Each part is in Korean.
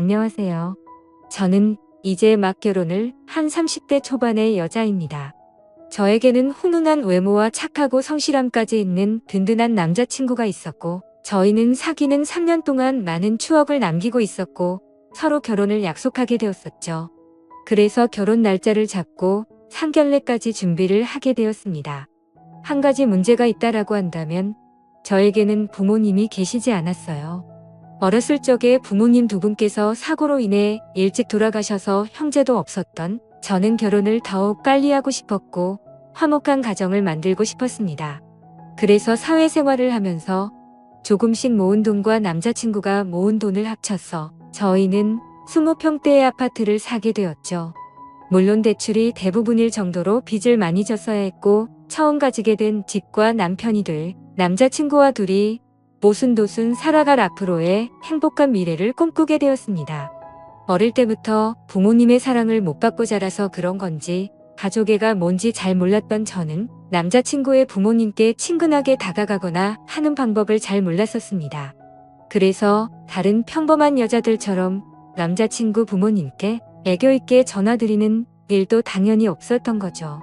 안녕하세요. 저는 이제 막 결혼을 한 30대 초반의 여자입니다. 저에게는 훈훈한 외모와 착하고 성실함까지 있는 든든한 남자친구가 있었고, 저희는 사귀는 3년 동안 많은 추억을 남기고 있었고, 서로 결혼을 약속하게 되었었죠. 그래서 결혼 날짜를 잡고 상견례까지 준비를 하게 되었습니다. 한 가지 문제가 있다라고 한다면, 저에게는 부모님이 계시지 않았어요. 어렸을 적에 부모님 두 분께서 사고로 인해 일찍 돌아가셔서 형제도 없었던 저는 결혼을 더욱 빨리 하고 싶었고 화목한 가정을 만들고 싶었습니다. 그래서 사회생활을 하면서 조금씩 모은 돈과 남자친구가 모은 돈을 합쳐서 저희는 20평대의 아파트를 사게 되었죠. 물론 대출이 대부분일 정도로 빚을 많이 졌어야 했고 처음 가지게 된 집과 남편이 될 남자친구와 둘이 모순도순 살아갈 앞으로의 행복한 미래를 꿈꾸게 되었습니다. 어릴 때부터 부모님의 사랑을 못 받고 자라서 그런 건지 가족애가 뭔지 잘 몰랐던 저는 남자친구의 부모님께 친근하게 다가가거나 하는 방법을 잘 몰랐었습니다. 그래서 다른 평범한 여자들처럼 남자친구 부모님께 애교 있게 전화드리는 일도 당연히 없었던 거죠.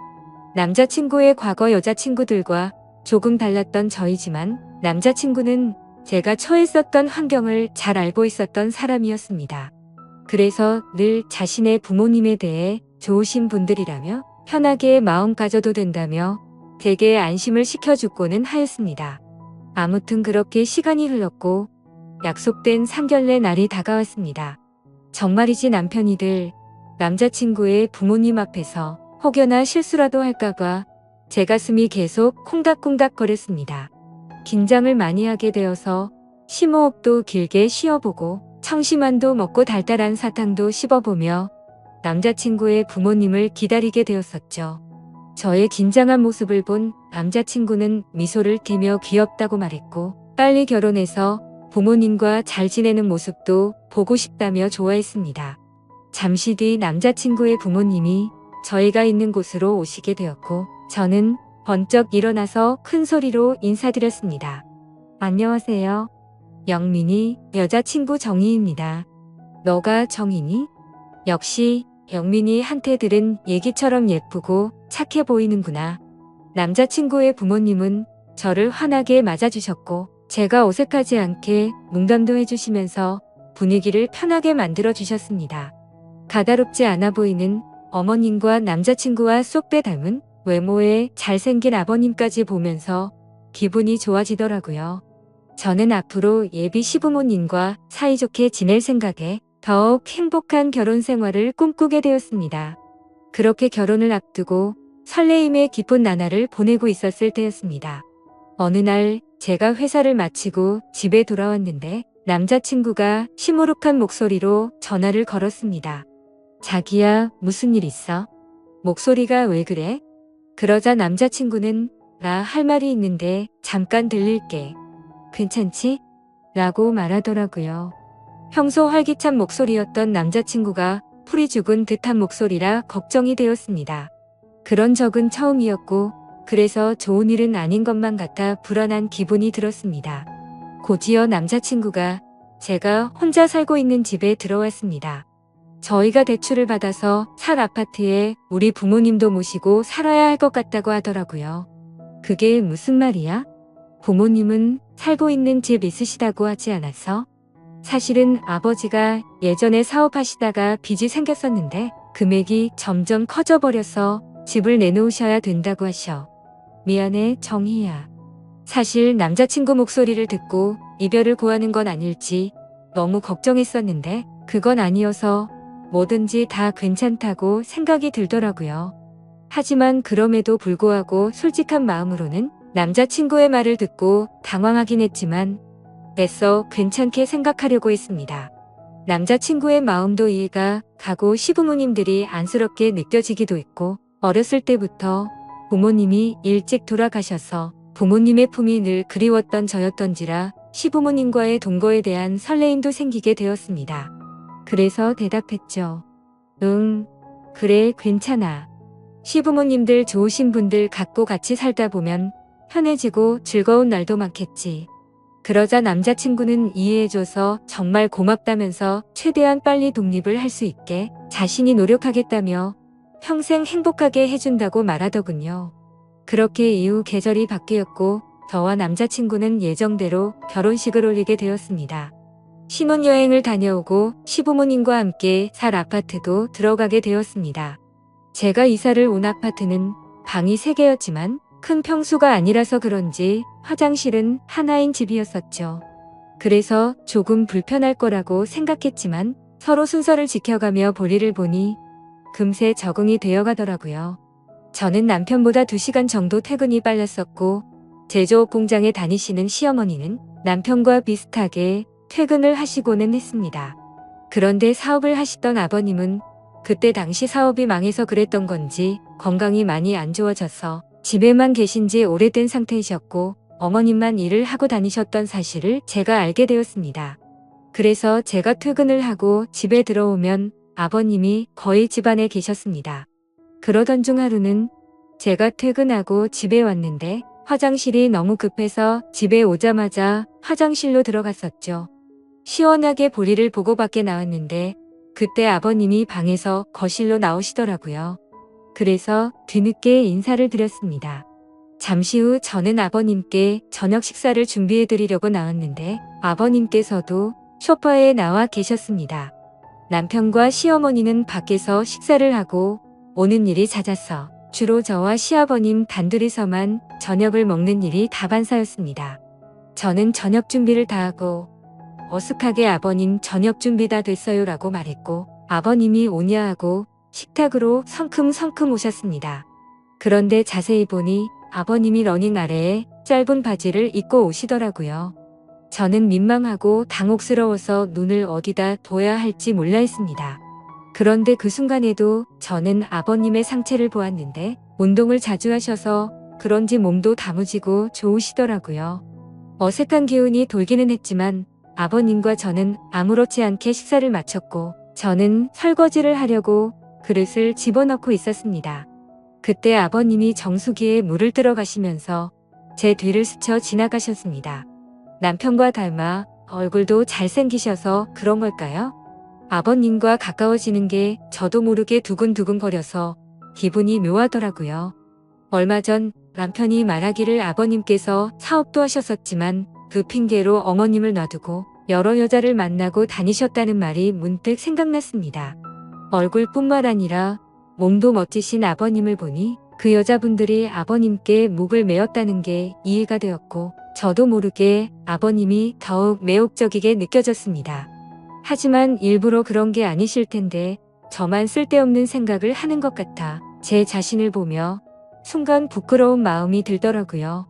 남자친구의 과거 여자친구들과 조금 달랐던 저이지만 남자친구는 제가 처했었던 환경을 잘 알고 있었던 사람이었습니다. 그래서 늘 자신의 부모님에 대해 좋으신 분들이라며 편하게 마음 가져도 된다며 되게 안심을 시켜주고는 하였습니다. 아무튼 그렇게 시간이 흘렀고 약속된 상견례 날이 다가왔습니다. 정말이지 남편이들 남자친구의 부모님 앞에서 혹여나 실수라도 할까봐 제 가슴이 계속 콩닥콩닥거렸습니다. 긴장을 많이 하게 되어서 심호흡도 길게 쉬어보고 청심환도 먹고 달달한 사탕도 씹어보며 남자친구의 부모님을 기다리게 되었었죠. 저의 긴장한 모습을 본 남자친구는 미소를 띠며 귀엽다고 말했고 빨리 결혼해서 부모님과 잘 지내는 모습도 보고 싶다며 좋아했습니다. 잠시 뒤 남자친구의 부모님이 저희가 있는 곳으로 오시게 되었고 저는 번쩍 일어나서 큰 소리로 인사드렸습니다. 안녕하세요. 영민이 여자친구 정희입니다. 너가 정희니? 역시 영민이한테 들은 얘기처럼 예쁘고 착해 보이는구나. 남자친구의 부모님은 저를 환하게 맞아주셨고 제가 어색하지 않게 농담도 해주시면서 분위기를 편하게 만들어 주셨습니다. 가다롭지 않아 보이는 어머님과 남자친구와 쏙 빼 닮은 외모에 잘생긴 아버님까지 보면서 기분이 좋아지더라고요. 저는 앞으로 예비 시부모님과 사이좋게 지낼 생각에 더욱 행복한 결혼 생활을 꿈꾸게 되었습니다. 그렇게 결혼을 앞두고 설레임의 깊은 나날을 보내고 있었을 때였습니다. 어느 날 제가 회사를 마치고 집에 돌아왔는데 남자친구가 시무룩한 목소리로 전화를 걸었습니다. 자기야, 무슨 일 있어? 목소리가 왜 그래? 그러자 남자친구는 나 할 말이 있는데 잠깐 들릴게. 괜찮지? 라고 말하더라고요. 평소 활기찬 목소리였던 남자친구가 풀이 죽은 듯한 목소리라 걱정이 되었습니다. 그런 적은 처음이었고 그래서 좋은 일은 아닌 것만 같아 불안한 기분이 들었습니다. 곧이어 남자친구가 제가 혼자 살고 있는 집에 들어왔습니다. 저희가 대출을 받아서 살 아파트에 우리 부모님도 모시고 살아야 할 것 같다고 하더라고요. 그게 무슨 말이야? 부모님은 살고 있는 집 있으시다고 하지 않았어? 사실은 아버지가 예전에 사업하시다가 빚이 생겼었는데 금액이 점점 커져버려서 집을 내놓으셔야 된다고 하셔. 미안해, 정희야. 사실 남자친구 목소리를 듣고 이별을 고하는 건 아닐지 너무 걱정했었는데 그건 아니어서 뭐든지 다 괜찮다고 생각이 들더라고요. 하지만 그럼에도 불구하고 솔직한 마음으로는 남자친구의 말을 듣고 당황하긴 했지만 애써 괜찮게 생각하려고 했습니다. 남자친구의 마음도 이해가 가고 시부모님들이 안쓰럽게 느껴지기도 했고 어렸을 때부터 부모님이 일찍 돌아가셔서 부모님의 품이 늘 그리웠던 저였던지라 시부모님과의 동거에 대한 설레임도 생기게 되었습니다. 그래서 대답했죠. 응, 그래, 괜찮아. 시부모님들 좋으신 분들 갖고 같이 살다 보면 편해지고 즐거운 날도 많겠지. 그러자 남자친구는 이해해줘서 정말 고맙다면서 최대한 빨리 독립을 할 수 있게 자신이 노력하겠다며 평생 행복하게 해준다고 말하더군요. 그렇게 이후 계절이 바뀌었고 저와 남자친구는 예정대로 결혼식을 올리게 되었습니다. 신혼여행을 다녀오고 시부모님과 함께 살 아파트도 들어가게 되었습니다. 제가 이사를 온 아파트는 방이 3개였지만 큰 평수가 아니라서 그런지 화장실은 하나인 집이었었죠. 그래서 조금 불편할 거라고 생각했지만 서로 순서를 지켜가며 볼일을 보니 금세 적응이 되어가더라고요. 저는 남편보다 2시간 정도 퇴근이 빨랐었고 제조업 공장에 다니시는 시어머니는 남편과 비슷하게 퇴근을 하시고는 했습니다. 그런데 사업을 하시던 아버님은 그때 당시 사업이 망해서 그랬던 건지 건강이 많이 안 좋아져서 집에만 계신 지 오래된 상태이셨고 어머님만 일을 하고 다니셨던 사실을 제가 알게 되었습니다. 그래서 제가 퇴근을 하고 집에 들어오면 아버님이 거의 집안에 계셨습니다. 그러던 중 하루는 제가 퇴근하고 집에 왔는데 화장실이 너무 급해서 집에 오자마자 화장실로 들어갔었죠. 시원하게 볼일을 보고 밖에 나왔는데 그때 아버님이 방에서 거실로 나오시더라고요. 그래서 뒤늦게 인사를 드렸습니다. 잠시 후 저는 아버님께 저녁 식사를 준비해 드리려고 나왔는데 아버님께서도 소파에 나와 계셨습니다. 남편과 시어머니는 밖에서 식사를 하고 오는 일이 잦아서 주로 저와 시아버님 단둘이서만 저녁을 먹는 일이 다반사였습니다. 저는 저녁 준비를 다 하고 어색하게 아버님 저녁 준비 다 됐어요 라고 말했고 아버님이 오냐 하고 식탁으로 성큼성큼 오셨습니다. 그런데 자세히 보니 아버님이 러닝 아래에 짧은 바지를 입고 오시더라고요. 저는 민망하고 당혹스러워서 눈을 어디다 둬야 할지 몰라 했습니다. 그런데 그 순간에도 저는 아버님의 상체를 보았는데 운동을 자주 하셔서 그런지 몸도 다무지고 좋으시더라고요. 어색한 기운이 돌기는 했지만 아버님과 저는 아무렇지 않게 식사를 마쳤고 저는 설거지를 하려고 그릇을 집어넣고 있었습니다. 그때 아버님이 정수기에 물을 들어 가시면서 제 뒤를 스쳐 지나가셨습니다. 남편과 닮아 얼굴도 잘생기셔서 그런 걸까요? 아버님과 가까워지는 게 저도 모르게 두근두근거려서 기분이 묘하더라고요. 얼마 전 남편이 말하기를 아버님께서 사업도 하셨었지만 그 핑계로 어머님을 놔두고 여러 여자를 만나고 다니셨다는 말이 문득 생각났습니다. 얼굴뿐만 아니라 몸도 멋지신 아버님을 보니 그 여자분들이 아버님께 목을 메었다는 게 이해가 되었고 저도 모르게 아버님이 더욱 매혹적이게 느껴졌습니다. 하지만 일부러 그런 게 아니실 텐데 저만 쓸데없는 생각을 하는 것 같아 제 자신을 보며 순간 부끄러운 마음이 들더라고요.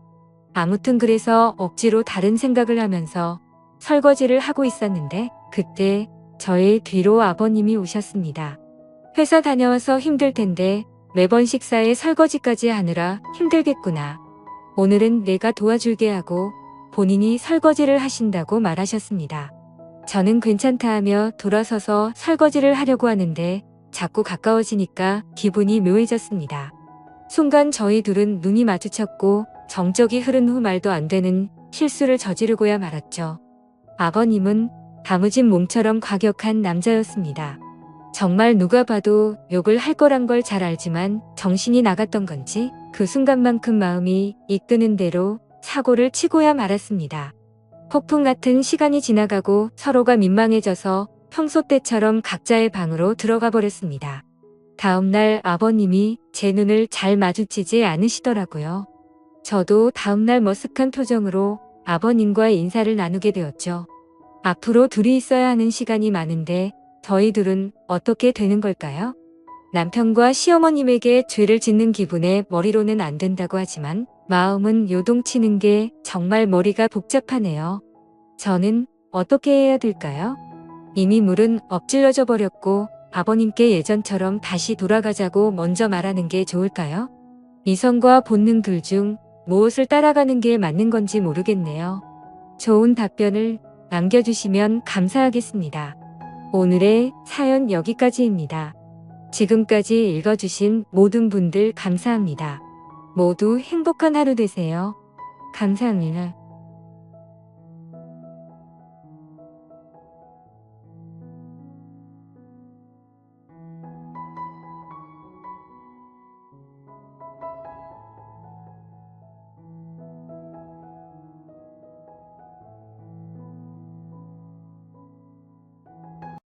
아무튼 그래서 억지로 다른 생각을 하면서 설거지를 하고 있었는데 그때 저의 뒤로 아버님이 오셨습니다. 회사 다녀와서 힘들 텐데 매번 식사에 설거지까지 하느라 힘들겠구나. 오늘은 내가 도와줄게 하고 본인이 설거지를 하신다고 말하셨습니다. 저는 괜찮다 하며 돌아서서 설거지를 하려고 하는데 자꾸 가까워지니까 기분이 묘해졌습니다. 순간 저희 둘은 눈이 마주쳤고 정적이 흐른 후 말도 안 되는 실수를 저지르고야 말았죠. 아버님은 다무진 몸처럼 과격한 남자였습니다. 정말 누가 봐도 욕을 할 거란 걸 잘 알지만 정신이 나갔던 건지 그 순간만큼 마음이 이끄는 대로 사고를 치고야 말았습니다. 폭풍 같은 시간이 지나가고 서로가 민망해져서 평소 때처럼 각자의 방으로 들어가 버렸습니다. 다음날 아버님이 제 눈을 잘 마주치지 않으시더라고요. 저도 다음날 머쓱한 표정으로 아버님과 인사를 나누게 되었죠. 앞으로 둘이 있어야 하는 시간이 많은데 저희 둘은 어떻게 되는 걸까요? 남편과 시어머님에게 죄를 짓는 기분에 머리로는 안 된다고 하지만 마음은 요동치는 게 정말 머리가 복잡하네요. 저는 어떻게 해야 될까요? 이미 물은 엎질러져 버렸고 아버님께 예전처럼 다시 돌아가자고 먼저 말하는 게 좋을까요? 이성과 본능 둘 중 무엇을 따라가는 게 맞는 건지 모르겠네요. 좋은 답변을 남겨주시면 감사하겠습니다. 오늘의 사연 여기까지입니다. 지금까지 읽어주신 모든 분들 감사합니다. 모두 행복한 하루 되세요. 감사합니다.